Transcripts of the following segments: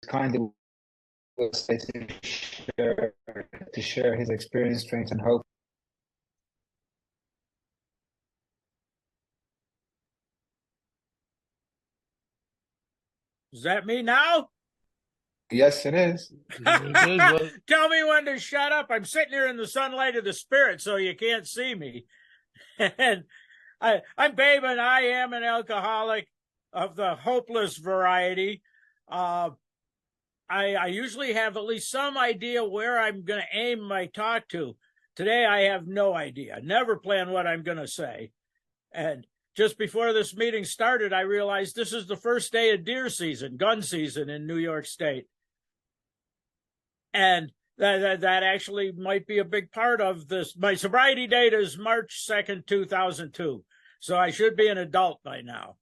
kindly with us to share his experience, strength, and hope. Is that me now? Yes, it is. Tell me when to shut up. I'm sitting here in the sunlight of the spirit, so you can't see me. And I'm Babe, and I am an alcoholic of the hopeless variety. I usually have at least some idea where I'm going to aim my talk to. Today, I have no idea. Never plan what I'm going to say. And just before this meeting started, I realized this is the first day of deer season, gun season in New York State. And that actually might be a big part of this. My sobriety date is March 2nd, 2002. So I should be an adult by now.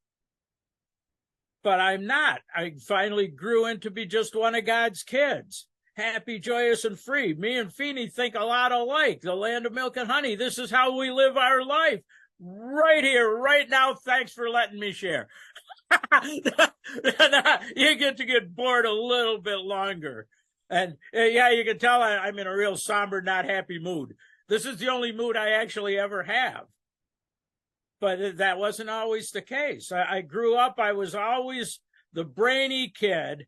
But I'm not. I finally grew into be just one of God's kids. Happy, joyous, and free. Me and Feeney think a lot alike. The land of milk and honey. This is how we live our life. Right here, right now. Thanks for letting me share. You get to get bored a little bit longer. And yeah, you can tell I'm in a real somber, not happy mood. This is the only mood I actually ever have. But that wasn't always the case. I grew up, I was always the brainy kid,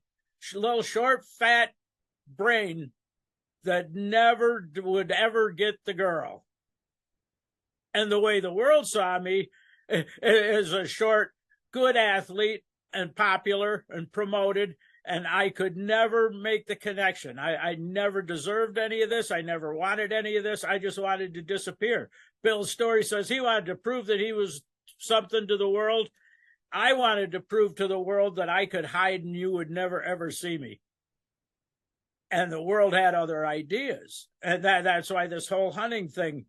little short, fat brain that never would ever get the girl. And the way the world saw me is a short, good athlete and popular and promoted, and I could never make the connection. I never deserved any of this. I never wanted any of this. I just wanted to disappear. Bill's story says he wanted to prove that he was something to the world. I wanted to prove to the world that I could hide and you would never, ever see me. And the world had other ideas. And that's why this whole hunting thing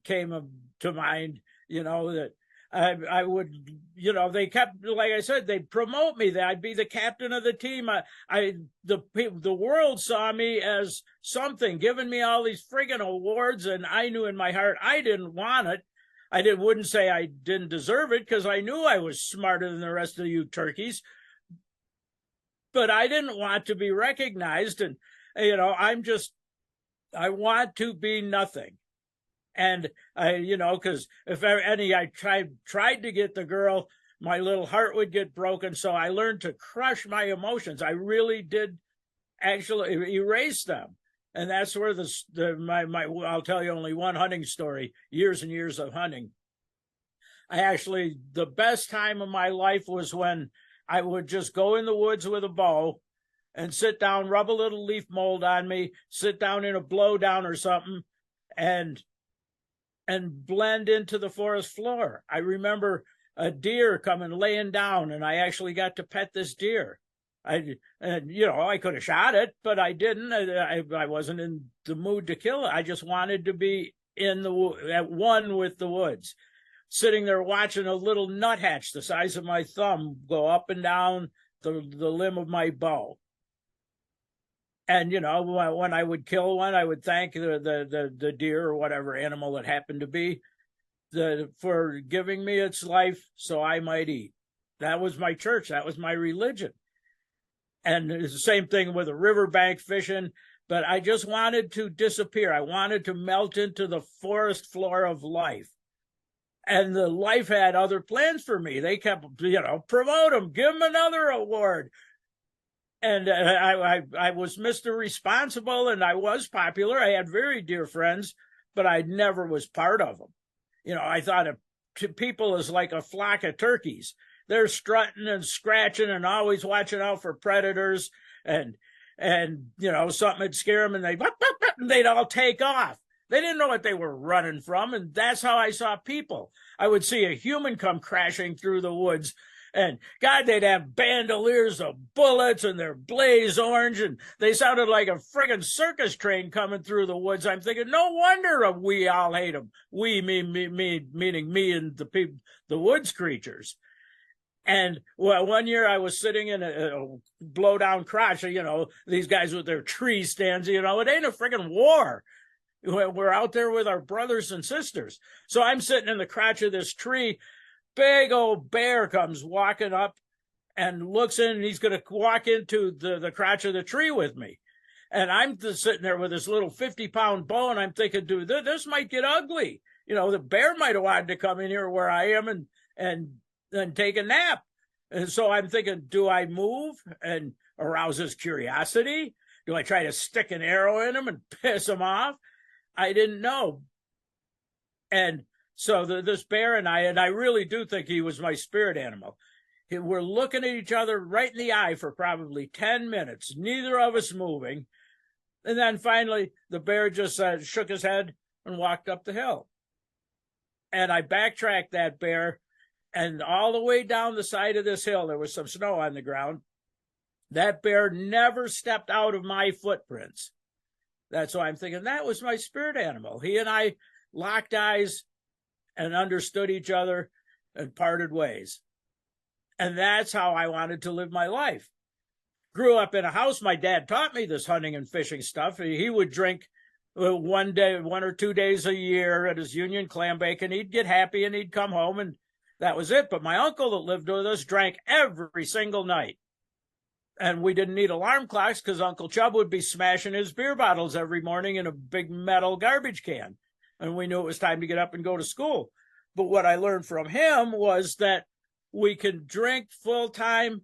came to mind, that I would, they kept, like I said, they'd promote me. I'd be the captain of the team. The world saw me as something, giving me all these friggin' awards, and I knew in my heart I didn't want it. Wouldn't say I didn't deserve it, because I knew I was smarter than the rest of you turkeys. But I didn't want to be recognized, and I want to be nothing. And because if I tried to get the girl, my little heart would get broken. So I learned to crush my emotions. I really did actually erase them. And that's where I'll tell you only one hunting story, years and years of hunting. The best time of my life was when I would just go in the woods with a bow and sit down, rub a little leaf mold on me, sit down in a blowdown or something, and blend into the forest floor. I remember a deer coming laying down, and I actually got to pet this deer. I could have shot it, but I didn't. I wasn't in the mood to kill it. I just wanted to be at one with the woods, sitting there watching a little nuthatch the size of my thumb go up and down the limb of my bow. And, when I would kill one, I would thank the deer or whatever animal it happened to be for giving me its life so I might eat. That was my church. That was my religion. And it's the same thing with a riverbank fishing. But I just wanted to disappear. I wanted to melt into the forest floor of life. And the life had other plans for me. They kept, promote him, give him another award. And I was Mr. Responsible, and I was popular. I had very dear friends, but I never was part of them. I thought of people as like a flock of turkeys. They're strutting and scratching and always watching out for predators. And something would scare them, and they'd all take off. They didn't know what they were running from, and that's how I saw people. I would see a human come crashing through the woods, and God, they'd have bandoliers of bullets, and they're blaze orange, and they sounded like a friggin' circus train coming through the woods. I'm thinking, no wonder we all hate them. We, meaning me and the woods creatures. And one year I was sitting in a blow-down crotch, these guys with their tree stands, it ain't a friggin' war. We're out there with our brothers and sisters. So I'm sitting in the crotch of this tree. Big old bear comes walking up, and looks in, and he's going to walk into the crotch of the tree with me. And I'm just sitting there with this little 50-pound bow, and I'm thinking, dude, this might get ugly. The bear might have wanted to come in here where I am and take a nap. And so I'm thinking, do I move and arouse his curiosity? Do I try to stick an arrow in him and piss him off? I didn't know. And so this bear and I really do think he was my spirit animal. We're looking at each other right in the eye for probably 10 minutes, neither of us moving. And then finally, the bear just shook his head and walked up the hill. And I backtracked that bear, and all the way down the side of this hill, there was some snow on the ground. That bear never stepped out of my footprints. That's why I'm thinking that was my spirit animal. He and I locked eyes and understood each other and parted ways. And that's how I wanted to live my life. Grew up in a house. My dad taught me this hunting and fishing stuff. He would drink 1 or 2 days a year at his Union clam bake, and he'd get happy and he'd come home, and that was it. But my uncle that lived with us drank every single night. And we didn't need alarm clocks because Uncle Chub would be smashing his beer bottles every morning in a big metal garbage can. And we knew it was time to get up and go to school. But what I learned from him was that we can drink full time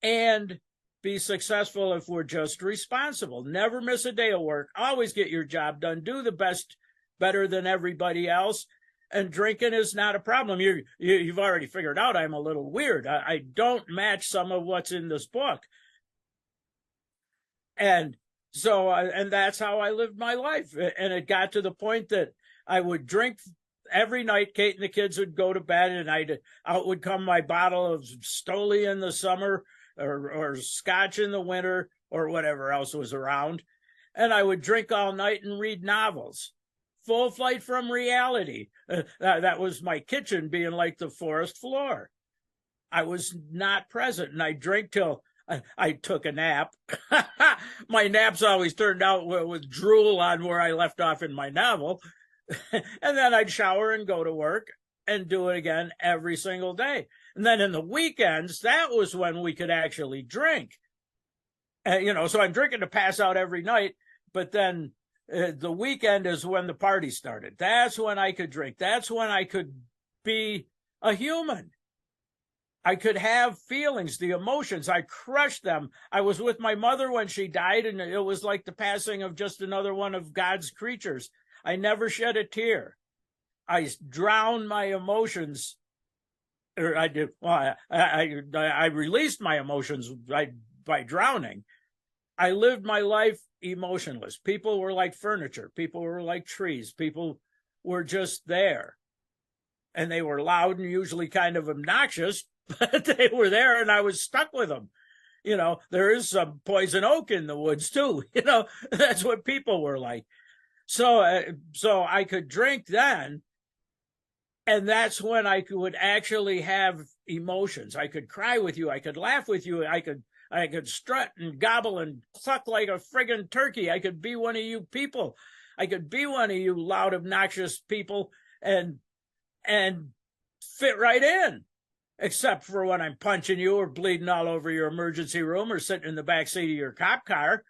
and be successful if we're just responsible. Never miss a day of work. Always get your job done. Do the best, better than everybody else. And drinking is not a problem. You've already figured out I'm a little weird. I don't match some of what's in this book. And so, and that's how I lived my life. And it got to the point that I would drink every night. Kate and the kids would go to bed, and out would come my bottle of Stoli in the summer, or scotch in the winter, or whatever else was around. And I would drink all night and read novels. Full flight from reality. That was my kitchen being like the forest floor. I was not present, and I drank till I took a nap. My naps always turned out with drool on where I left off in my novel. And then I'd shower and go to work and do it again every single day. And then in the weekends, that was when we could actually drink. So I'm drinking to pass out every night, but then the weekend is when the party started. That's when I could drink. That's when I could be a human. I could have feelings, the emotions. I crushed them. I was with my mother when she died, and it was like the passing of just another one of God's creatures. I never shed a tear. I drowned my emotions. Or I did. Well, I released my emotions by drowning. I lived my life emotionless. People were like furniture. People were like trees. People were just there. And they were loud and usually kind of obnoxious, but they were there, and I was stuck with them. There is some poison oak in the woods too. That's what people were like. So I could drink then, and that's when I would actually have emotions. I could cry with you. I could laugh with you. I could strut and gobble and cluck like a friggin' turkey. I could be one of you people. I could be one of you loud, obnoxious people and fit right in, except for when I'm punching you or bleeding all over your emergency room or sitting in the back seat of your cop car.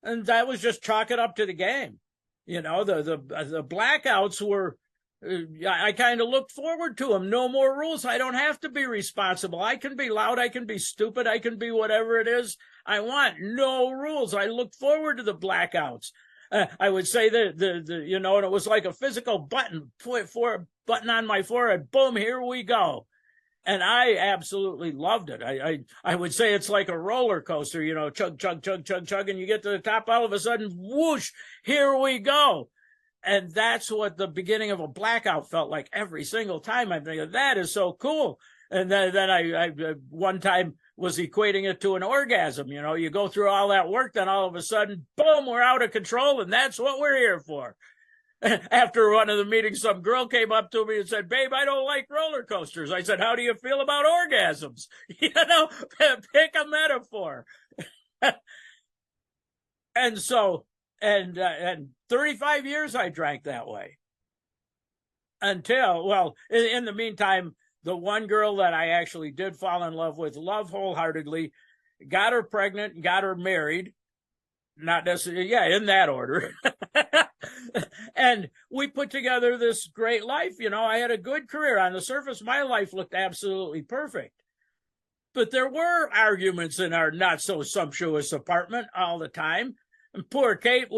And that was just chalk it up to the game. The blackouts were, I kind of looked forward to them. No more rules. I don't have to be responsible. I can be loud. I can be stupid. I can be whatever it is I want. No rules. I look forward to the blackouts. I would say that and it was like a physical button on my forehead. Boom, here we go. And I absolutely loved it. I would say it's like a roller coaster, chug, chug, chug, chug, chug, and you get to the top, all of a sudden, whoosh, here we go. And that's what the beginning of a blackout felt like every single time. I'm thinking, that is so cool. And then I one time was equating it to an orgasm. You go through all that work, then all of a sudden, boom, we're out of control, and that's what we're here for. After one of the meetings, some girl came up to me and said, "Babe, I don't like roller coasters." I said, "How do you feel about orgasms?" Pick a metaphor. And so, and 35 years I drank that way until, well, in the meantime, the one girl that I actually did fall in love with, love wholeheartedly, got her pregnant and got her married. Not necessarily, yeah, in that order. And we put together this great life. You know, I had a good career. On the surface, my life looked absolutely perfect. But there were arguments in our not so sumptuous apartment all the time. And poor Kate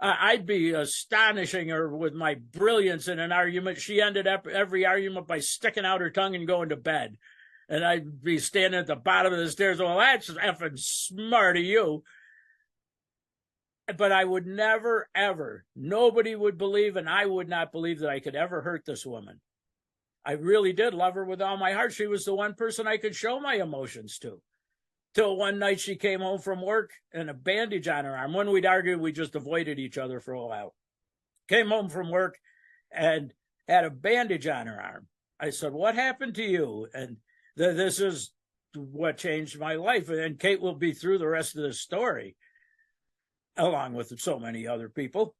I'd be astonishing her with my brilliance in an argument. She ended up every argument by sticking out her tongue and going to bed. And I'd be standing at the bottom of the stairs. Well, that's effing smart of you. But I would never, ever, nobody would believe, and I would not believe that I could ever hurt this woman. I really did love her with all my heart. She was the one person I could show my emotions to. Till one night she came home from work and a bandage on her arm. When we'd argued, we just avoided each other for a while. Came home from work and had a bandage on her arm. I said, "What happened to you?" And this is what changed my life. And Kate will be through the rest of the story, along with so many other people.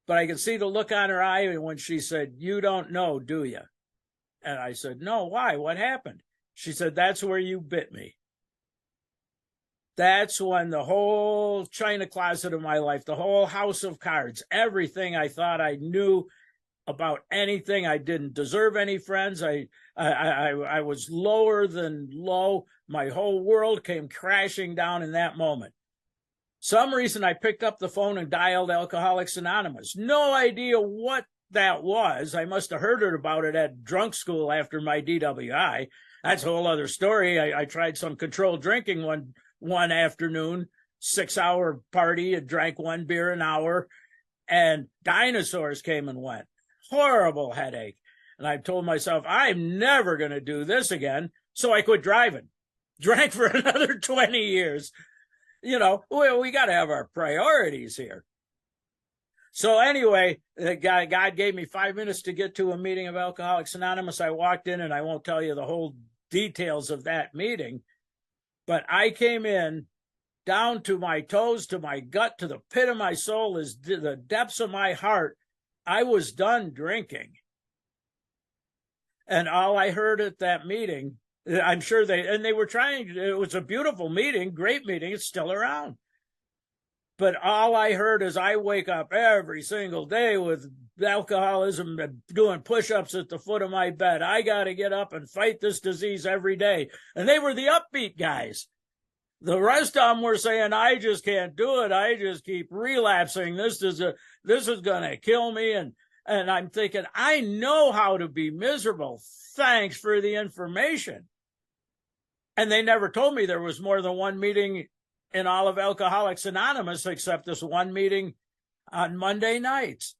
But I could see the look on her eye when she said, "You don't know, do you?" And I said, "No, why? What happened?" She said, "That's where you bit me." That's when the whole china closet of my life, the whole house of cards, everything I thought I knew about anything. I didn't deserve any friends. I was lower than low. My whole world came crashing down in that moment. Some reason I picked up the phone and dialed Alcoholics Anonymous. No idea what that was. I must have heard about it at drunk school after my DWI. That's a whole other story. I tried some controlled drinking one afternoon, 6-hour party, and drank one beer an hour, and dinosaurs came and went. Horrible headache. And I told myself, I'm never going to do this again. So I quit driving. Drank for another 20 years. You know, we got to have our priorities here. So anyway, God gave me 5 minutes to get to a meeting of Alcoholics Anonymous. I walked in, and I won't tell you the whole details of that meeting, but I came in down to my toes, to my gut, to the pit of my soul, is the depths of my heart. I was done drinking. And all I heard at that meeting, I'm sure they were trying, it was a beautiful meeting, great meeting, it's still around. But all I heard is I wake up every single day with alcoholism, doing push-ups at the foot of my bed. I got to get up and fight this disease every day. And they were the upbeat guys. The rest of them were saying, I just can't do it. I just keep relapsing. This is going to kill me. And I'm thinking, I know how to be miserable. Thanks for the information. And they never told me there was more than one meeting in all of Alcoholics Anonymous, except this one meeting on Monday nights.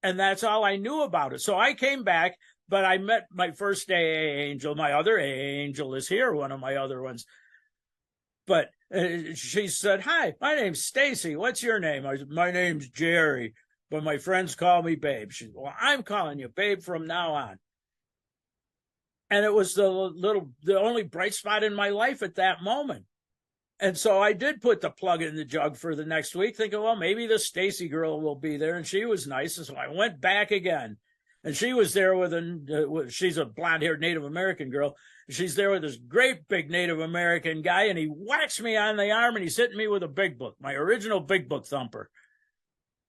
And that's all I knew about it. So I came back, but I met my first AA angel. My other AA angel is here, one of my other ones. But she said, "Hi, my name's Stacy. What's your name?" I said, "My name's Jerry, but my friends call me Babe." She said, "Well, I'm calling you Babe from now on." And it was the only bright spot in my life at that moment. And so I did put the plug in the jug for the next week, thinking, well, maybe the Stacy girl will be there. And she was nice. And so I went back again. And she was there she's a blonde-haired Native American girl. She's there with this great big Native American guy. And he whacks me on the arm and he's hitting me with a big book, my original big book thumper.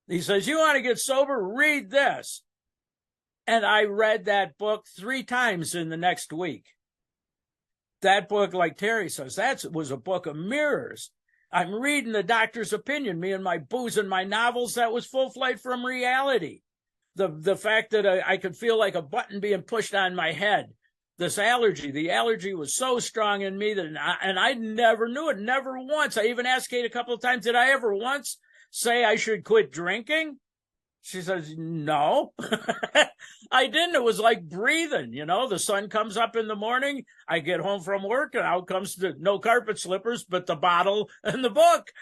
He says, "You want to get sober? Read this." And I read that book 3 times in the next week. That book, like Terry says, that was a book of mirrors. I'm reading the doctor's opinion, me and my booze and my novels. That was full flight from reality. The fact that I could feel like a button being pushed on my head. This allergy, the allergy was so strong in me and I never knew it, never once. I even asked Kate a couple of times, did I ever once say I should quit drinking? She says, no, I didn't. It was like breathing. You know, the sun comes up in the morning. I get home from work and out comes no carpet slippers, but the bottle and the book.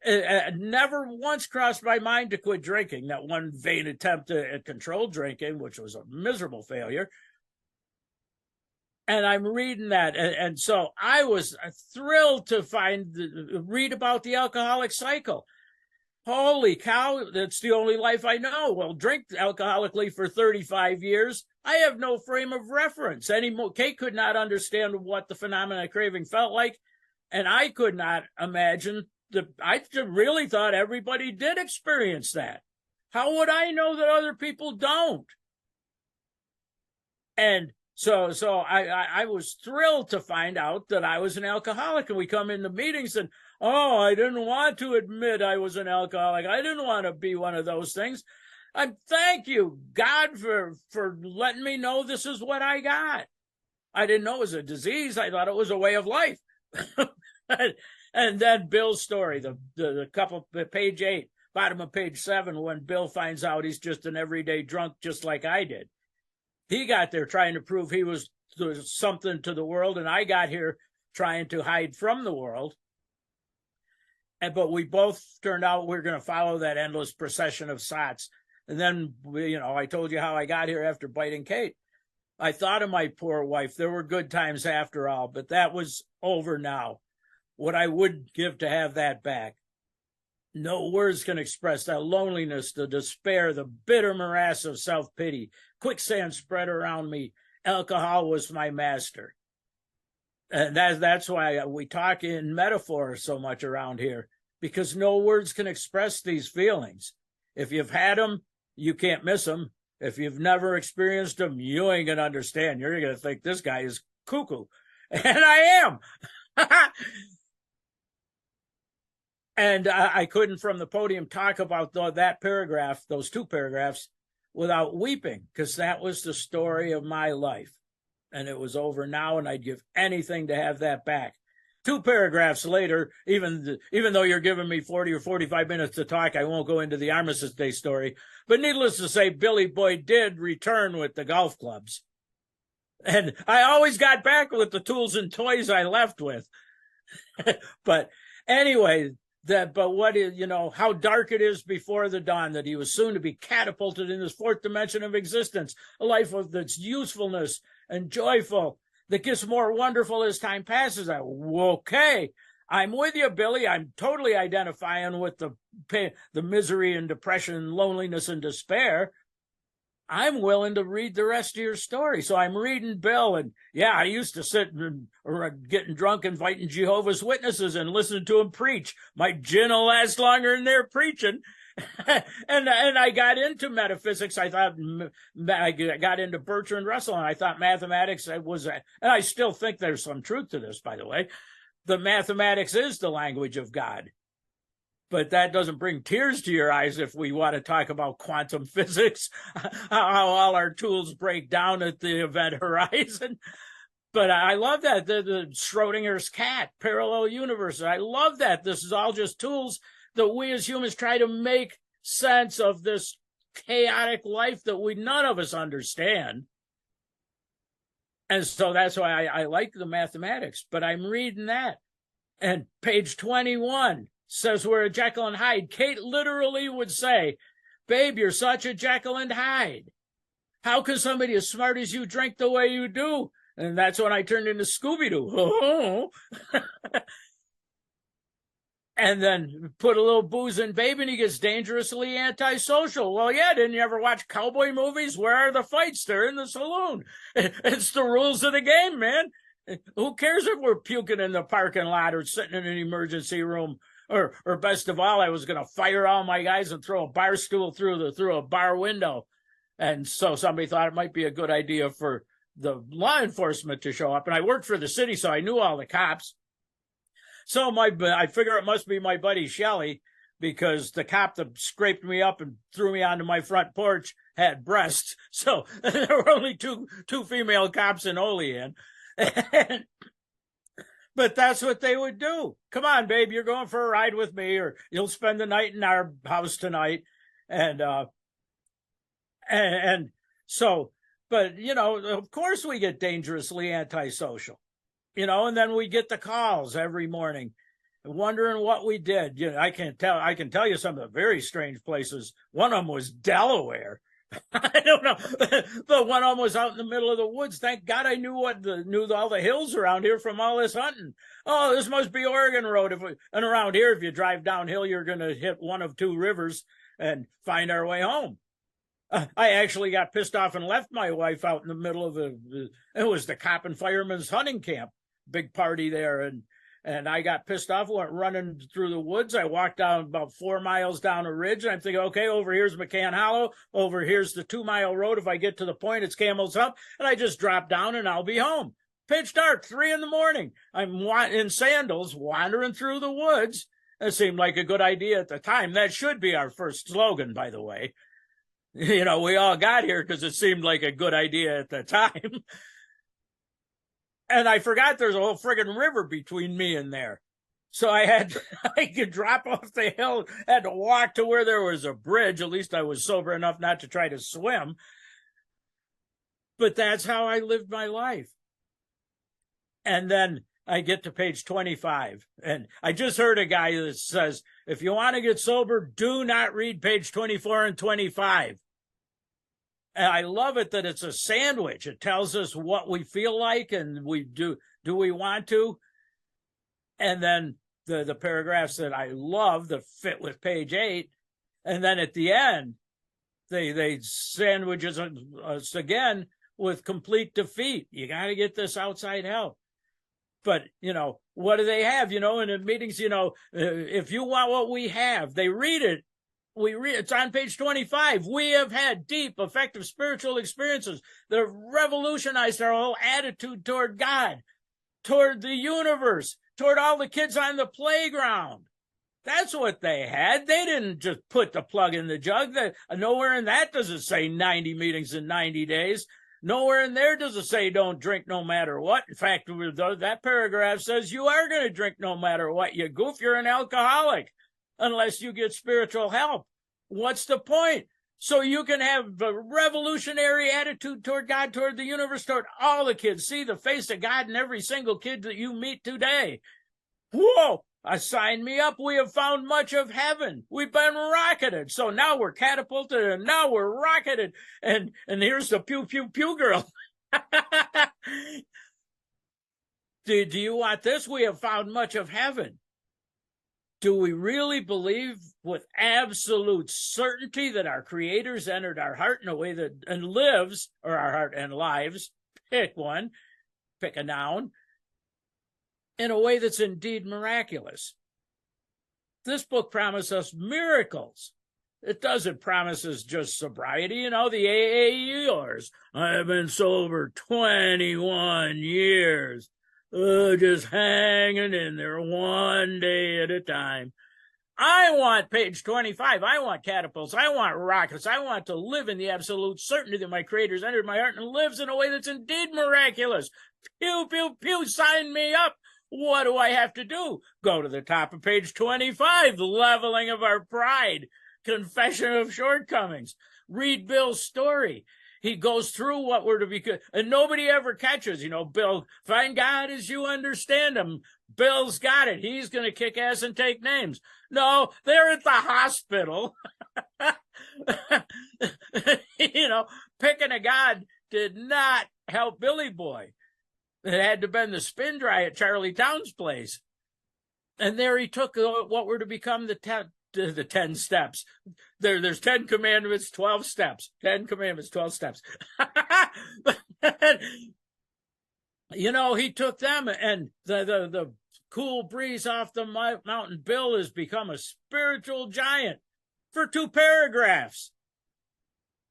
It never once crossed my mind to quit drinking. That one vain attempt at controlled drinking, which was a miserable failure. And I'm reading that. And so I was thrilled to read about the alcoholic cycle. Holy cow, that's the only life I know. Well, drink alcoholically for 35 years. I have no frame of reference anymore. Kate could not understand what the phenomenon of craving felt like, and I could not imagine I really thought everybody did experience that. How would I know that other people don't? And so I was thrilled to find out that I was an alcoholic. And we come into meetings and, oh, I didn't want to admit I was an alcoholic. I didn't want to be one of those things. Thank you, God, for letting me know this is what I got. I didn't know it was a disease. I thought it was a way of life. And then Bill's story, the couple, page 8, bottom of page 7, when Bill finds out he's just an everyday drunk, just like I did. He got there trying to prove he was something to the world, and I got here trying to hide from the world. But we both turned out we're going to follow that endless procession of sots. And then, I told you how I got here after biting Kate. I thought of my poor wife. There were good times after all, but that was over now. What I would give to have that back. No words can express that loneliness, the despair, the bitter morass of self-pity. Quicksand spread around me. Alcohol was my master. And that's why we talk in metaphor so much around here, because no words can express these feelings. If you've had them, you can't miss them. If you've never experienced them, you ain't going to understand. You're going to think this guy is cuckoo. And I am. And I couldn't from the podium talk about that paragraph, those 2 paragraphs, without weeping, because that was the story of my life. And it was over now, and I'd give anything to have that back. 2 paragraphs later, even though you're giving me 40 or 45 minutes to talk, I won't go into the Armistice Day story. But needless to say, Billy Boy did return with the golf clubs. And I always got back with the tools and toys I left with. But anyway, how dark it is before the dawn, that he was soon to be catapulted in this 4th dimension of existence, a life of that's usefulness and joyful, that gets more wonderful as time passes. Okay, I'm with you, Billy. I'm totally identifying with the misery and depression and loneliness and despair. I'm willing to read the rest of your story. So I'm reading Bill, and yeah, I used to sit and getting drunk, inviting Jehovah's Witnesses and listening to them preach. My gin will last longer than they're preaching. and I got into metaphysics. I thought I got into Bertrand Russell, and I thought mathematics was, and I still think there's some truth to this, by the way. The mathematics is the language of God. But that doesn't bring tears to your eyes if we want to talk about quantum physics, how all our tools break down at the event horizon. But I love that, the Schrodinger's cat, parallel universes. I love that. This is all just tools that we as humans try to make sense of this chaotic life that none of us understand. And so that's why I like the mathematics. But I'm reading that. And page 21. Says we're a Jekyll and Hyde. Kate literally would say, babe, you're such a Jekyll and Hyde. How can somebody as smart as you drink the way you do? And that's when I turned into Scooby-Doo. And then put a little booze in babe and he gets dangerously antisocial. Well, yeah, didn't you ever watch cowboy movies? Where are the fights? They're in the saloon. It's the rules of the game, man. Who cares if we're puking in the parking lot or sitting in an emergency room? Or best of all, I was going to fire all my guys and throw a bar stool through a bar window. And so somebody thought it might be a good idea for the law enforcement to show up. And I worked for the city, so I knew all the cops. So I figure it must be my buddy Shelley, because the cop that scraped me up and threw me onto my front porch had breasts. So there were only two female cops in Olean. But that's what they would do. Come on, babe, you're going for a ride with me, or you'll spend the night in our house tonight. And so, but, of course we get dangerously antisocial, and then we get the calls every morning wondering what we did. I can tell you some of the very strange places. One of them was Delaware. I don't know. The one almost out in the middle of the woods. Thank God I knew all the hills around here from all this hunting. Oh, this must be Oregon Road. And around here, if you drive downhill, you're going to hit one of two rivers and find our way home. I actually got pissed off and left my wife out in the middle of it was the cop and fireman's hunting camp, big party there. And I got pissed off, went running through the woods. I walked down about 4 miles down a ridge, and I'm thinking, okay, over here's McCann Hollow. Over here's the 2-mile road. If I get to the point, it's Camel's Hump. And I just drop down, and I'll be home. Pitch dark, 3 a.m. I'm in sandals, wandering through the woods. It seemed like a good idea at the time. That should be our first slogan, by the way. You know, we all got here because it seemed like a good idea at the time. And I forgot there's a whole friggin' river between me and there. So I could drop off the hill, had to walk to where there was a bridge. At least I was sober enough not to try to swim. But that's how I lived my life. And then I get to page 25. And I just heard a guy that says, if you want to get sober, do not read page 24 and 25. And I love it that it's a sandwich. It tells us what we feel like, and we do we want to? And then the paragraphs that I love that fit with page 8. And then at the end, they sandwich us again with complete defeat. You got to get this outside help. But, you know, what do they have? You know, in the meetings, you know, if you want what we have, they read it. It's on page 25. We have had deep, effective spiritual experiences that have revolutionized our whole attitude toward God, toward the universe, toward all the kids on the playground. That's what they had. They didn't just put the plug in the jug. Nowhere in that does it say 90 meetings in 90 days. Nowhere in there does it say don't drink no matter what. In fact, that paragraph says you are going to drink no matter what. You goof, you're an alcoholic. Unless you get spiritual help. What's the point? So you can have a revolutionary attitude toward God, toward the universe, toward all the kids. See the face of God in every single kid that you meet today. Whoa! Sign me up. We have found much of heaven. We've been rocketed. So now we're catapulted and now we're rocketed. And here's the pew, pew, pew girl. Do you want this? We have found much of heaven. Do we really believe with absolute certainty that our Creator's entered our heart in a way that and lives, or our heart and lives, pick one, pick a noun, in a way that's indeed miraculous? This book promises us miracles. It doesn't promise us just sobriety. You know, the AA yours. I've been sober 21 years. Just hanging in there one day at a time. I want page 25. I want catapults. I want rockets. I want to live in the absolute certainty that my Creator's entered my heart and lives in a way that's indeed miraculous. Pew, pew, pew, sign me up. What do I have to do? Go to the top of page 25, the leveling of our pride, confession of shortcomings. Read Bill's story. He goes through what we're to be, and nobody ever catches, you know, Bill, find God as you understand him. Bill's got it. He's going to kick ass and take names. No, they're at the hospital. You know, picking a God did not help Billy Boy. It had to have been the spin dry at Charlie Town's place. And there he took what were to become the 10 steps. There's 10 commandments, 12 steps. 10 commandments, 12 steps. You know, he took them, and the cool breeze off the mountain. Bill has become a spiritual giant for 2 paragraphs.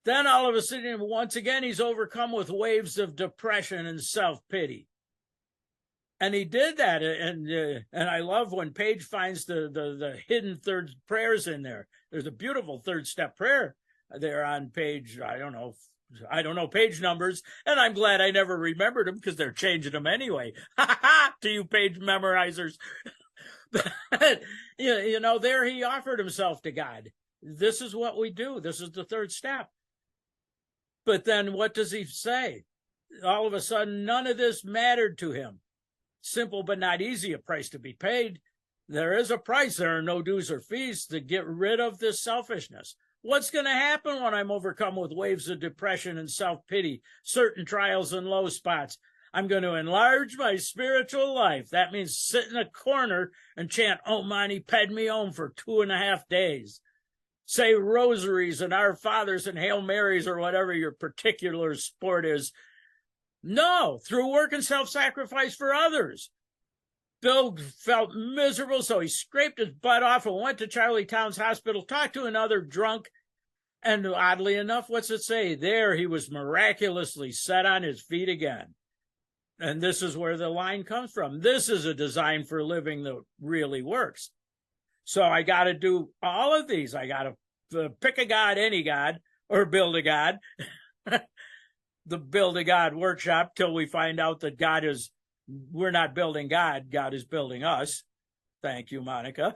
Then all of a sudden, once again, he's overcome with waves of depression and self-pity. And he did that, and I love when Paige finds the hidden third prayers in there. There's a beautiful third step prayer there on page, I don't know page numbers, and I'm glad I never remembered them because they're changing them anyway. To you page memorizers. But, you know, there he offered himself to God. This is what we do. This is the third step. But then what does he say? All of a sudden, none of this mattered to him. Simple but not easy, a price to be paid. There is a price. There are no dues or fees to get rid of this selfishness. What's going to happen when I'm overcome with waves of depression and self-pity, certain trials and low spots? I'm going to enlarge my spiritual life. That means sit in a corner and chant Om Mani Padme Om for 2.5 days. Say rosaries and Our Fathers and Hail Marys or whatever your particular sport is. No, through work and self-sacrifice for others. Bill felt miserable, so he scraped his butt off and went to Charlie Towns Hospital, talked to another drunk, and oddly enough, what's it say? There he was miraculously set on his feet again. And this is where the line comes from. This is a design for living that really works. So I got to do all of these. I got to pick a God, any God, or build a God. The Build a God workshop till we find out that God is, we're not building God, God is building us. Thank you, Monica.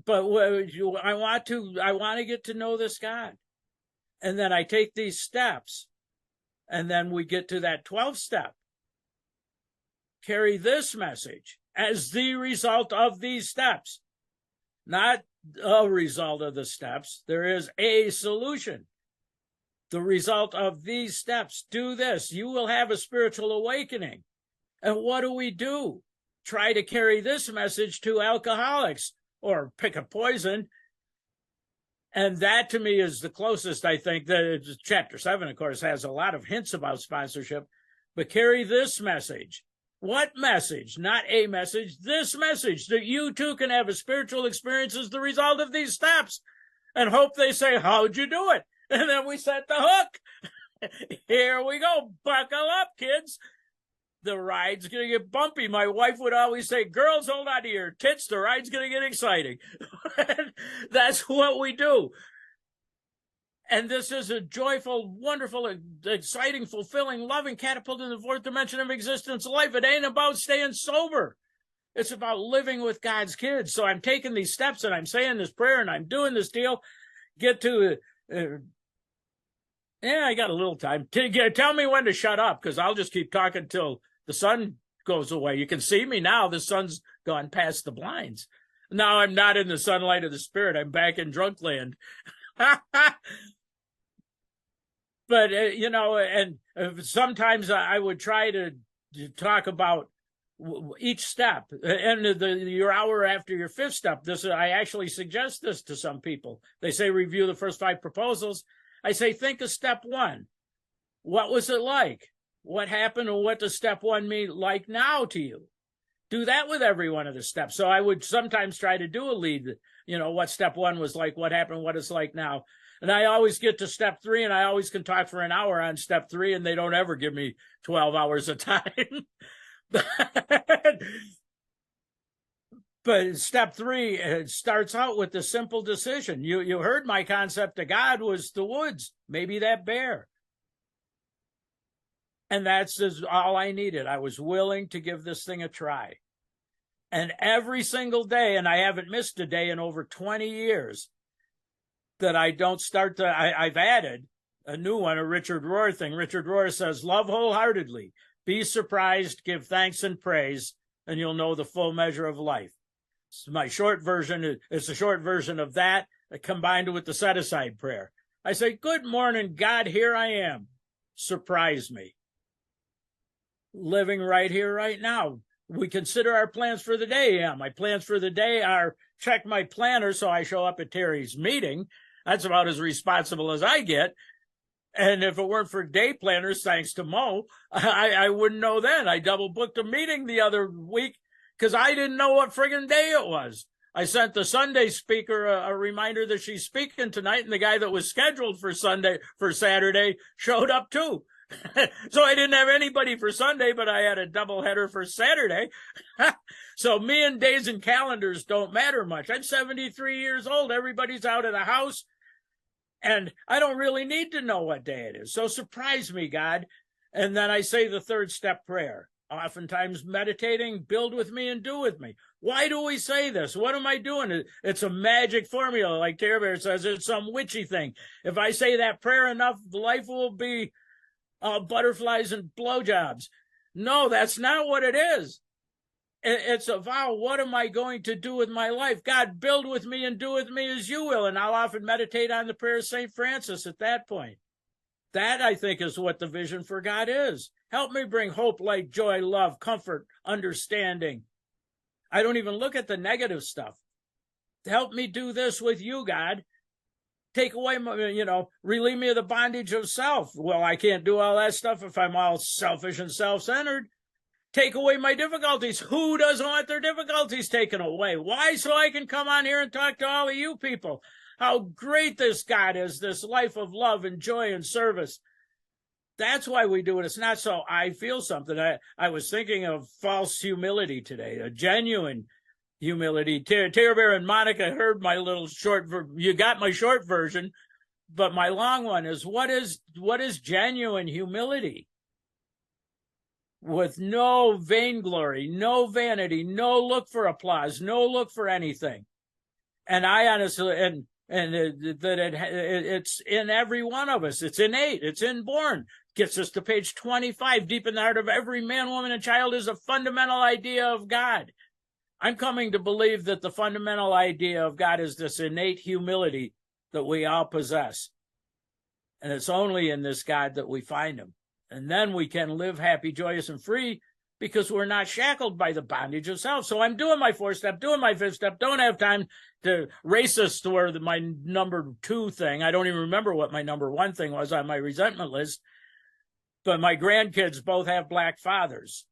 But I want to get to know this God. And then I take these steps. And then we get to that 12th step. Carry this message as the result of these steps. Not a result of the steps. There is a solution. The result of these steps. Do this. You will have a spiritual awakening. And what do? Try to carry this message to alcoholics or pick a poison. And that to me is the closest, I think, that chapter 7, of course, has a lot of hints about sponsorship, but carry this message. What message? Not a message, this message that you too can have a spiritual experience as the result of these steps and hope they say, how'd you do it? And then we set the hook. Here we go. Buckle up, kids. The ride's going to get bumpy. My wife would always say, girls, hold on to your tits. The ride's going to get exciting. That's what we do. And this is a joyful, wonderful, exciting, fulfilling, loving catapult in the 4th dimension of existence life. It ain't about staying sober. It's about living with God's kids. So I'm taking these steps and I'm saying this prayer and I'm doing this deal. Get to I got a little time. Tell me when to shut up, because I'll just keep talking till the sun goes away. You can see me now. The sun's gone past the blinds. Now I'm not in the sunlight of the spirit. I'm back in drunk land. But, and sometimes I would try to talk about each step. And your hour after your 5th step, I actually suggest this to some people. They say, review the first 5 proposals. I say, think of step 1. What was it like? What happened, and what does step 1 mean like now to you? Do that with every one of the steps. So I would sometimes try to do a lead, what step 1 was like, what happened, what it's like now. And I always get to step 3, and I always can talk for an hour on step 3, and they don't ever give me 12 hours of time. But step 3 starts out with the simple decision. You heard my concept of God was the woods, maybe that bear. And that's all I needed. I was willing to give this thing a try. And every single day, and I haven't missed a day in over 20 years, that I don't start to, I've added a new one, a Richard Rohr thing. Richard Rohr says, love wholeheartedly, be surprised, give thanks and praise, and you'll know the full measure of life. My short version, it's a short version of that combined with the set-aside prayer. I say, good morning, God, here I am. Surprise me. Living right here, right now. We consider our plans for the day. Yeah, my plans for the day are check my planner so I show up at Terry's meeting. That's about as responsible as I get. And if it weren't for day planners, thanks to Mo, I wouldn't know then. I double booked a meeting the other week because I didn't know what friggin' day it was. I sent the Sunday speaker a reminder that she's speaking tonight, and the guy that was scheduled for Saturday showed up too. So I didn't have anybody for Sunday, but I had a double header for Saturday. So me and days and calendars don't matter much. I'm 73 years old. Everybody's out of the house. And I don't really need to know what day it is. So surprise me, God. And then I say the 3rd step prayer. Oftentimes meditating, build with me and do with me. Why do we say this? What am I doing? It's a magic formula. Like Care Bear says, it's some witchy thing. If I say that prayer enough, life will be butterflies and blowjobs. No, that's not what it is. It's a vow. What am I going to do with my life? God, build with me and do with me as you will. And I'll often meditate on the prayer of St. Francis at that point. That, I think, is what the vision for God is. Help me bring hope, light, joy, love, comfort, understanding. I don't even look at the negative stuff. Help me do this with you, God. Take away my, relieve me of the bondage of self. Well, I can't do all that stuff if I'm all selfish and self-centered. Take away my difficulties. Who doesn't want their difficulties taken away? Why? So I can come on here and talk to all of you people. How great this God is, this life of love and joy and service. That's why we do it. It's not so I feel something. I was thinking of false humility today, a genuine humility. Tara Bear and Monica heard my little short, you got my short version, but my long one is, what is genuine humility? With no vainglory, no vanity, no look for applause, no look for anything. And I honestly, it's in every one of us. It's innate. It's inborn. Gets us to page 25. Deep in the heart of every man, woman, and child is a fundamental idea of God. I'm coming to believe that the fundamental idea of God is this innate humility that we all possess. And it's only in this God that we find him. And then we can live happy, joyous, and free because we're not shackled by the bondage of self. So I'm doing my 4-step, doing my 5th step, don't have time to race us to where my number 2 thing. I don't even remember what my number 1 thing was on my resentment list. But my grandkids both have black fathers.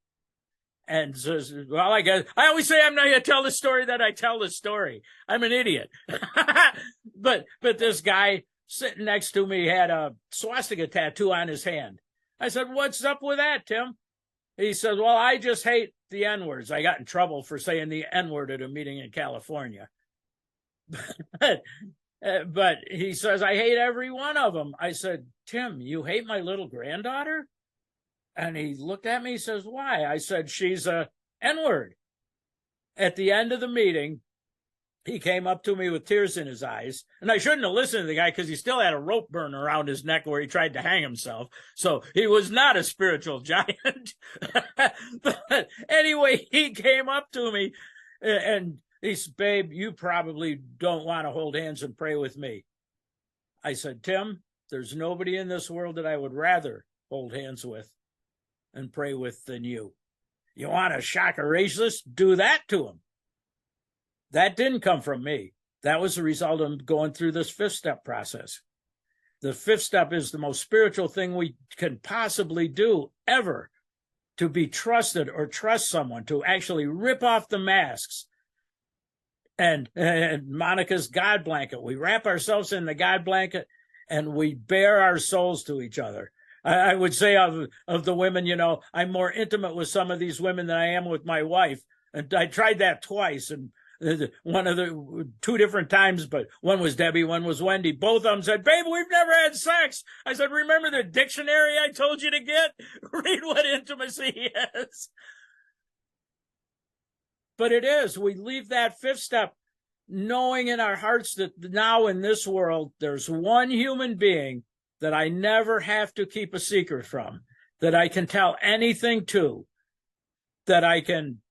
And says, well, I guess I always say I'm not going to tell the story that I tell the story. I'm an idiot. but this guy sitting next to me had a swastika tattoo on his hand. I said, what's up with that, Tim? He said, well, I just hate the N-words. I got in trouble for saying the N-word at a meeting in California. But he says, I hate every one of them. I said, Tim, you hate my little granddaughter? And he looked at me, he says, why? I said, she's a N-word. At the end of the meeting, he came up to me with tears in his eyes. And I shouldn't have listened to the guy because he still had a rope burn around his neck where he tried to hang himself. So he was not a spiritual giant. But anyway, he came up to me and he said, babe, you probably don't want to hold hands and pray with me. I said, Tim, there's nobody in this world that I would rather hold hands with and pray with than you. You want to shock a racist? Do that to him. That didn't come from me. That was the result of going through this 5th step process. The 5th step is the most spiritual thing we can possibly do ever, to be trusted or trust someone, to actually rip off the masks. And Monica's God blanket. We wrap ourselves in the God blanket and we bare our souls to each other. I would say of the women, I'm more intimate with some of these women than I am with my wife. And I tried that twice. And one of the 2 different times, but one was Debbie, one was Wendy. Both of them said, babe, we've never had sex. I said, remember the dictionary I told you to get? Read what intimacy is. But it is. We leave that 5th step knowing in our hearts that now in this world, there's one human being that I never have to keep a secret from, that I can tell anything to, that I can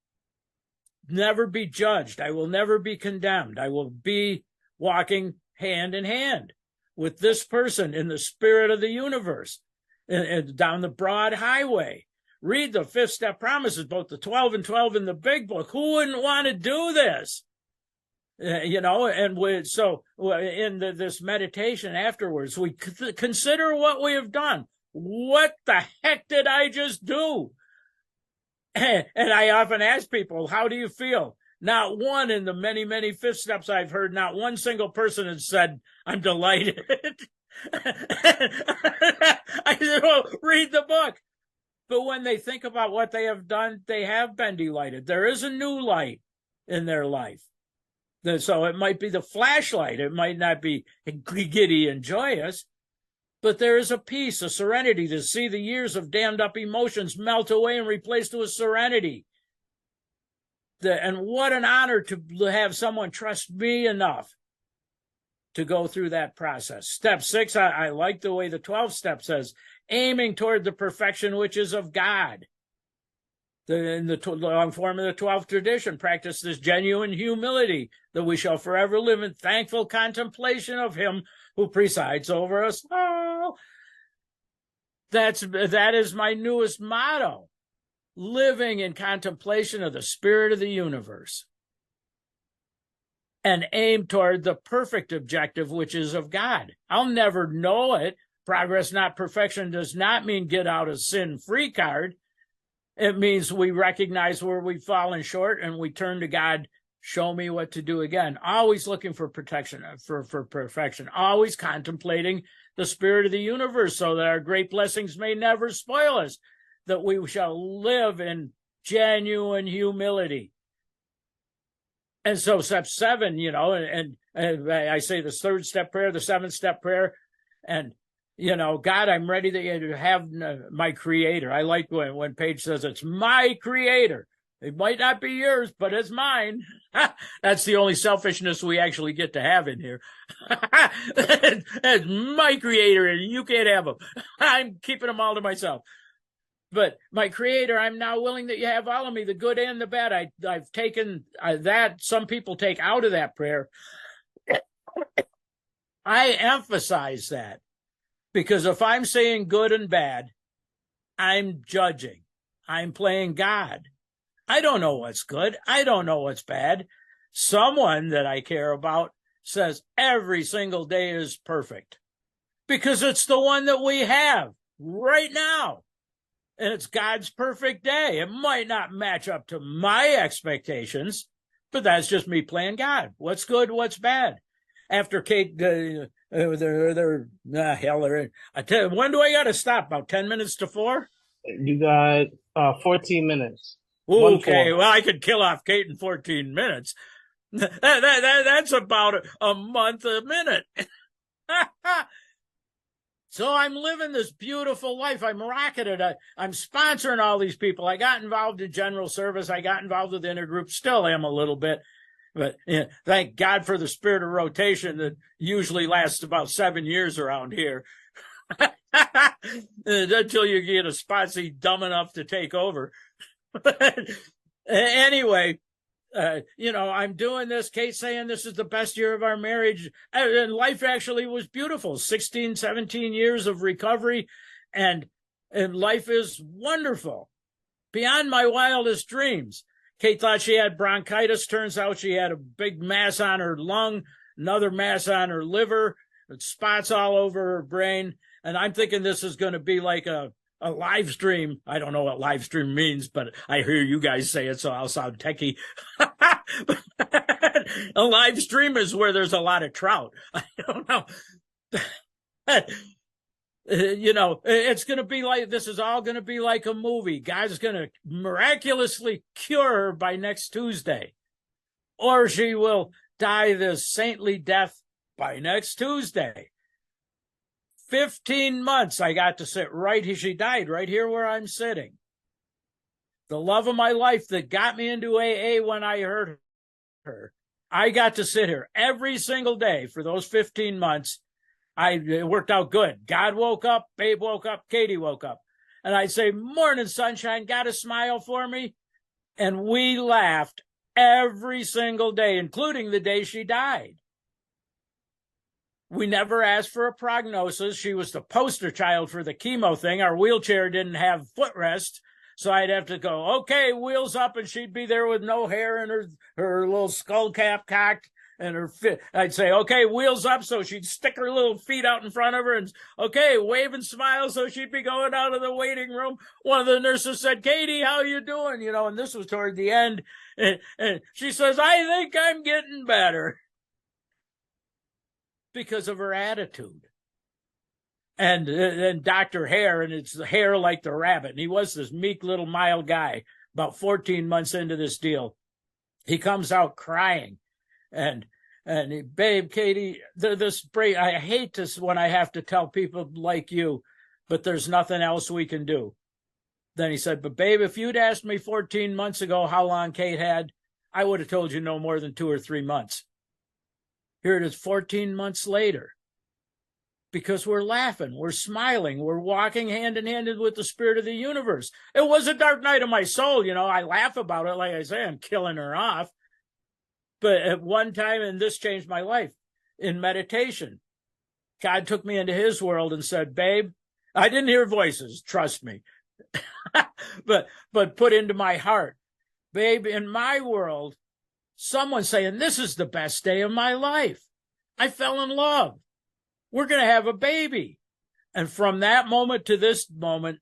never be judged. I will never be condemned. I will be walking hand in hand with this person in the spirit of the universe and down the broad highway. Read the 5th step promises, both the 12 and 12 in the big book. Who wouldn't want to do this? So in this meditation afterwards, we consider what we have done. What the heck did I just do? And I often ask people, how do you feel? Not one in the many, many 5th steps I've heard, not one single person has said, I'm delighted. I said, well, read the book. But when they think about what they have done, they have been delighted. There is a new light in their life. So it might be the flashlight. It might not be giddy and joyous, but there is a peace, a serenity to see the years of dammed up emotions melt away and replaced with serenity. And what an honor to have someone trust me enough to go through that process. Step 6, I like the way the 12th step says, aiming toward the perfection which is of God. in the long form of the 12th tradition, practice this genuine humility, that we shall forever live in thankful contemplation of him who presides over us all. That is my newest motto, living in contemplation of the spirit of the universe, and aim toward the perfect objective, which is of God. I'll never know it. Progress, not perfection, does not mean get out of sin-free card. It means we recognize where we've fallen short and we turn to God, show me what to do again. Always looking for protection, for perfection, always contemplating the spirit of the universe so that our great blessings may never spoil us, that we shall live in genuine humility. And so step 7, and I say the 3rd step prayer, the 7th step prayer, and God, I'm ready to have my creator. I like when Paige says it's my creator. It might not be yours, but it's mine. That's the only selfishness we actually get to have in here. It's my creator, and you can't have him. I'm keeping them all to myself. But my creator, I'm now willing that you have all of me, the good and the bad. I've taken that some people take out of that prayer. I emphasize that. Because if I'm saying good and bad, I'm judging. I'm playing God. I don't know what's good. I don't know what's bad. Someone that I care about says every single day is perfect. Because it's the one that we have right now. And it's God's perfect day. It might not match up to my expectations, but that's just me playing God. What's good? What's bad? After Kate, when do I got to stop? About 10 minutes to 4? You got 14 minutes. Okay, well, I could kill off Kate in 14 minutes. That's about a month a minute. So I'm living this beautiful life. I'm rocking it. I'm sponsoring all these people. I got involved in general service. I got involved with intergroups. Still am a little bit. But thank God for the spirit of rotation that usually lasts about 7 years around here. Until you get a sponsee dumb enough to take over. Anyway, I'm doing this. Kate's saying this is the best year of our marriage. And life actually was beautiful. 16, 17 years of recovery. And life is wonderful. Beyond my wildest dreams. Kate thought she had bronchitis. Turns out she had a big mass on her lung, another mass on her liver, spots all over her brain. And I'm thinking this is going to be like a live stream. I don't know what live stream means, but I hear you guys say it, so I'll sound techie. A live stream is where there's a lot of trout. I don't know. It's going to be like, this is all going to be like a movie. God's going to miraculously cure her by next Tuesday. Or she will die this saintly death by next Tuesday. 15 months I got to sit right here. She died right here where I'm sitting. The love of my life that got me into AA when I heard her. I got to sit here every single day for those 15 months. It worked out good. God woke up, Babe woke up, Katie woke up. And I'd say, morning, sunshine, got a smile for me? And we laughed every single day, including the day she died. We never asked for a prognosis. She was the poster child for the chemo thing. Our wheelchair didn't have footrest, so I'd have to go, okay, wheels up, and she'd be there with no hair and her little skull cap cocked. And I'd say, okay, wheels up. So she'd stick her little feet out in front of her and, okay, wave and smile. So she'd be going out of the waiting room. One of the nurses said, Katie, how you doing? And this was toward the end. And she says, I think I'm getting better. Because of her attitude. And Dr. Hare, and it's the hair like the rabbit. And he was this meek little mild guy about 14 months into this deal. He comes out crying. And babe, Katie, this break, I hate this when I have to tell people like you, but there's nothing else we can do. Then he said, but babe, if you'd asked me 14 months ago how long Kate had, I would have told you no more than 2 or 3 months. Here it is 14 months later. because we're laughing, we're smiling, we're walking hand in hand with the spirit of the universe. It was a dark night of my soul. I laugh about it. Like I say, I'm killing her off. But at one time, and this changed my life, in meditation, God took me into his world and said, babe, I didn't hear voices, trust me, but put into my heart, babe, in my world, someone's saying, this is the best day of my life. I fell in love. We're going to have a baby. And from that moment to this moment,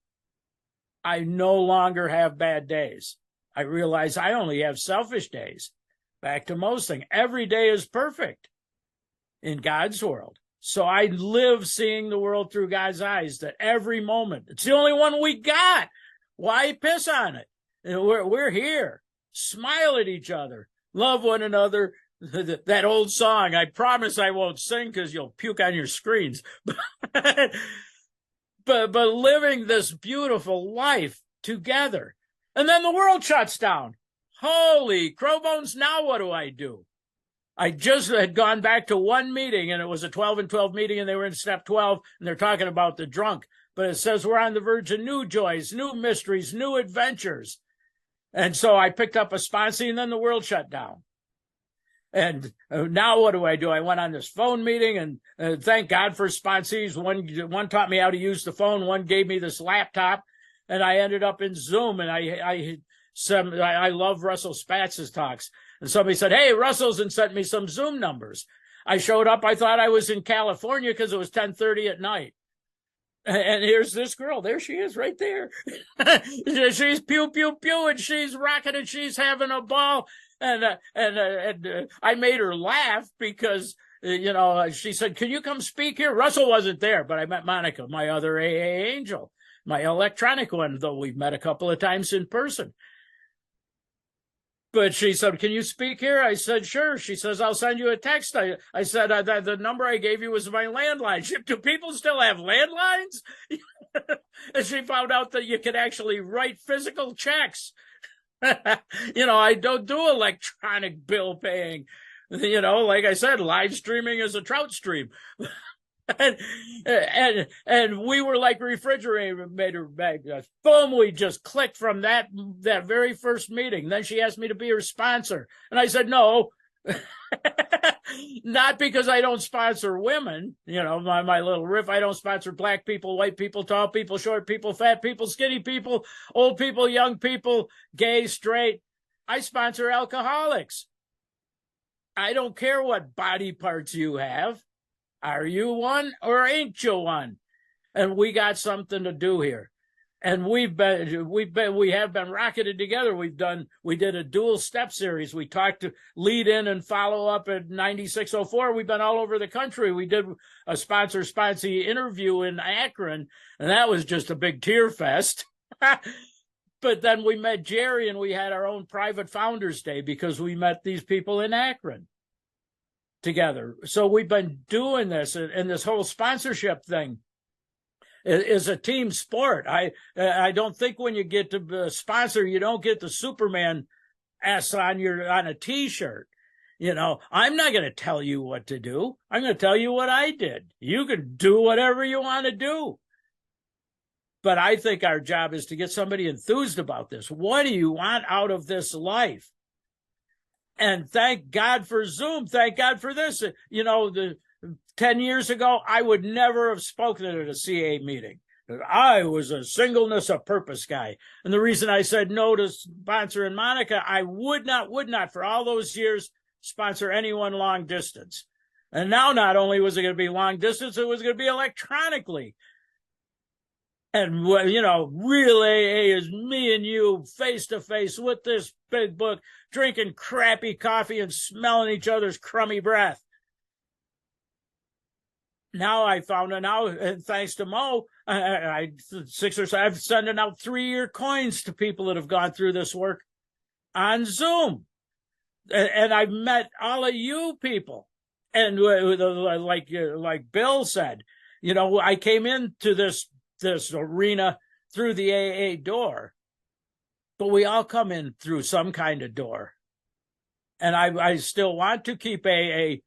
I no longer have bad days. I realize I only have selfish days. Back to most things. Every day is perfect in God's world. So I live seeing the world through God's eyes, that every moment, it's the only one we got. Why piss on it? We're here. Smile at each other. Love one another. That old song, I promise I won't sing because you'll puke on your screens. but living this beautiful life together. And then the world shuts down. Holy crowbones, now what do? I just had gone back to one meeting, and it was a 12 and 12 meeting, and they were in step 12, and they're talking about the drunk. But it says we're on the verge of new joys, new mysteries, new adventures. And so I picked up a sponsee, and then the world shut down. And now what do? I went on this phone meeting, and thank God for sponsees. One taught me how to use the phone. One gave me this laptop, and I ended up in Zoom. And I love Russell Spatz's talks. And somebody said, hey, Russell's, and sent me some Zoom numbers. I showed up. I thought I was in California because it was 10:30 at night. And here's this girl. There she is right there. She's pew, pew, pew, and she's rocking, and she's having a ball. And I made her laugh because, she said, can you come speak here? Russell wasn't there, but I met Monica, my other AA angel, my electronic one, though we've met a couple of times in person. But she said, can you speak here? I said, sure. She says, I'll send you a text. I said, the number I gave you was my landline. Do people still have landlines? And she found out that you could actually write physical checks. I don't do electronic bill paying. Like I said, live streaming is a trout stream. and we were like refrigerator bags. Boom, we just clicked from that very first meeting. Then she asked me to be her sponsor. And I said, no, not because I don't sponsor women, my little riff. I don't sponsor black people, white people, tall people, short people, fat people, skinny people, old people, young people, gay, straight. I sponsor alcoholics. I don't care what body parts you have. Are you one or ain't you one? And we got something to do here. And we have been rocketed together. We did a dual step series. We talked to lead in and follow up at 9604. We've been all over the country. We did a sponsee interview in Akron, and that was just a big tear fest. But then we met Jerry, and we had our own private Founders Day because we met these people in Akron together. So we've been doing this, and this whole sponsorship thing is a team sport. I don't think when you get to sponsor, you don't get the Superman S on a T-shirt. I'm not going to tell you what to do. I'm going to tell you what I did. You can do whatever you want to do. But I think our job is to get somebody enthused about this. What do you want out of this life? And thank God for Zoom. Thank God for this. 10 years ago, I would never have spoken at a CA meeting. I was a singleness of purpose guy. And the reason I said no to sponsoring Monica, I would not for all those years sponsor anyone long distance. And now not only was it going to be long distance, it was going to be electronically. And, real AA is me and you face to face with this big book, drinking crappy coffee and smelling each other's crummy breath. Now I found it now, and thanks to Mo, I'm sending out 3-year coins to people that have gone through this work on Zoom. And I've met all of you people. And like Bill said, I came into this arena through the AA door, but we all come in through some kind of door. And I still want to keep AA,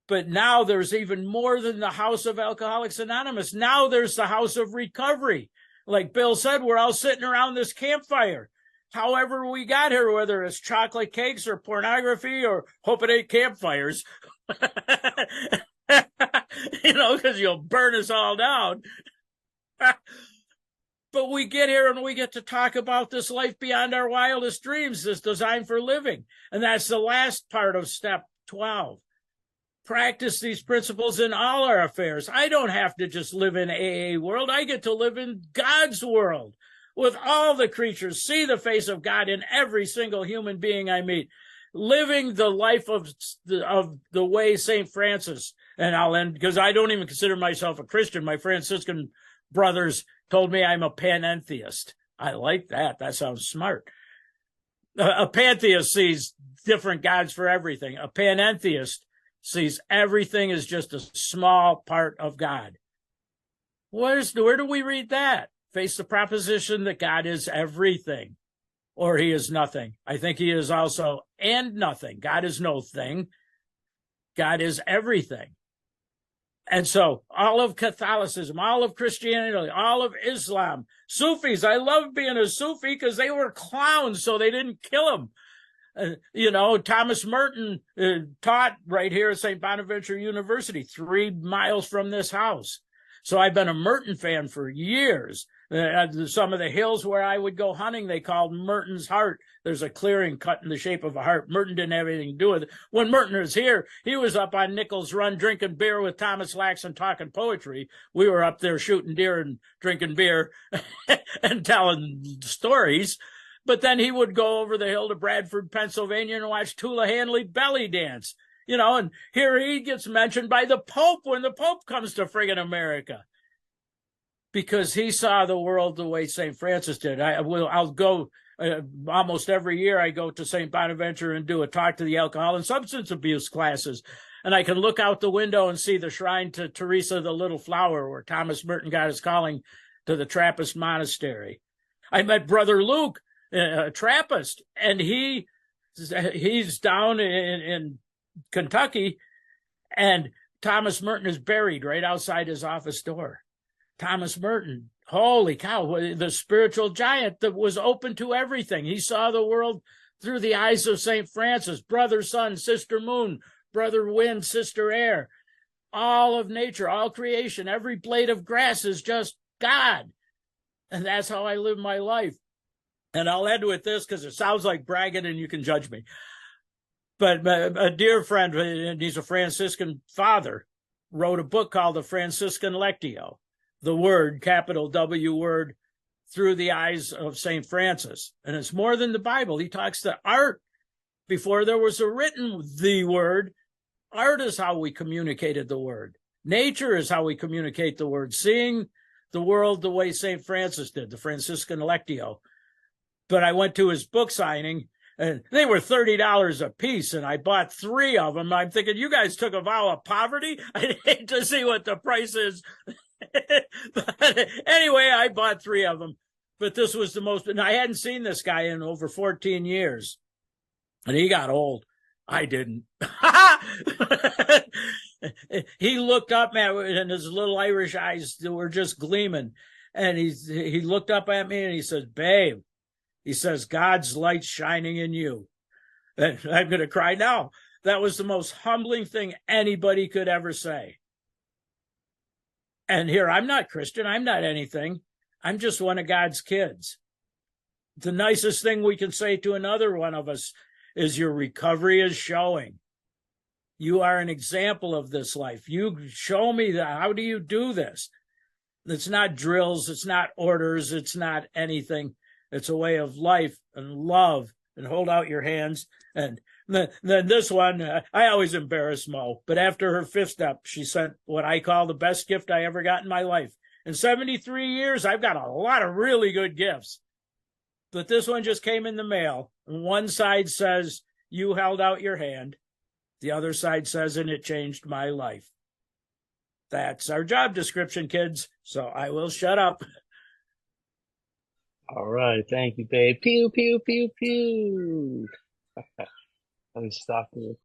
But now there's even more than the House of Alcoholics Anonymous. Now there's the House of Recovery. Like Bill said, we're all sitting around this campfire. However we got here, whether it's chocolate cakes or pornography or hoping it ain't campfires, because you'll burn us all down. But we get here and we get to talk about this life beyond our wildest dreams, this design for living. And that's the last part of step 12. Practice these principles in all our affairs. I don't have to just live in AA world. I get to live in God's world with all the creatures, see the face of God in every single human being I meet, living the life of the way St. Francis. And I'll end, because I don't even consider myself a Christian. My Franciscan brothers told me I'm a panentheist. I like that. That sounds smart. A pantheist sees different gods for everything. A panentheist sees everything as just a small part of God. Where do we read that? Face the proposition that God is everything, or he is nothing. I think he is also and nothing. God is no thing. God is everything. And so all of Catholicism, all of Christianity, all of Islam, Sufis, I love being a Sufi because they were clowns, so they didn't kill him. Thomas Merton taught right here at St. Bonaventure University, 3 miles from this house. So I've been a Merton fan for years. Some of the hills where I would go hunting, they called Merton's Heart. There's a clearing cut in the shape of a heart. Merton didn't have anything to do with it. When Merton was here, he was up on Nichols Run drinking beer with Thomas Lax and talking poetry. We were up there shooting deer and drinking beer and telling stories. But then he would go over the hill to Bradford, Pennsylvania, and watch Tula Hanley belly dance. And here he gets mentioned by the Pope when the Pope comes to friggin' America, because he saw the world the way St. Francis did. I'll go almost every year. I go to St. Bonaventure and do a talk to the alcohol and substance abuse classes. And I can look out the window and see the shrine to Teresa the Little Flower, where Thomas Merton got his calling to the Trappist monastery. I met Brother Luke, a Trappist, and he's down in Kentucky, and Thomas Merton is buried right outside his office door. Thomas Merton, holy cow, the spiritual giant that was open to everything. He saw the world through the eyes of St. Francis, brother, sun, sister, moon, brother, wind, sister, air, all of nature, all creation, every blade of grass is just God. And that's how I live my life. And I'll end with this because it sounds like bragging and you can judge me. But a dear friend, and he's a Franciscan father, wrote a book called The Franciscan Lectio, the word, capital W word, through the eyes of St. Francis. And it's more than the Bible. He talks to art. Before there was a written the word, art is how we communicated the word. Nature is how we communicate the word, seeing the world the way St. Francis did, the Franciscan Lectio. But I went to his book signing, and they were $30 a piece, and I bought 3 of them. I'm thinking, you guys took a vow of poverty? I'd hate to see what the price is. But anyway, I bought 3 of them. But this was the most, and I hadn't seen this guy in over 14 years. And he got old. I didn't. He looked up at me, and his little Irish eyes were just gleaming. And he looked up at me and he says, babe, he says, God's light's shining in you. And I'm going to cry now. That was the most humbling thing anybody could ever say. And here, I'm not Christian. I'm not anything. I'm just one of God's kids. The nicest thing we can say to another one of us is your recovery is showing. You are an example of this life. You show me that. How do you do this? It's not drills. It's not orders. It's not anything. It's a way of life and love, and hold out your hands. And then this one, I always embarrass Mo, but after her 5th step, she sent what I call the best gift I ever got in my life. In 73 years, I've got a lot of really good gifts, but this one just came in the mail. And one side says, you held out your hand. The other side says, and it changed my life. That's our job description, kids. So I will shut up. All right. Thank you, babe. Pew, pew, pew, pew. Let me stop you.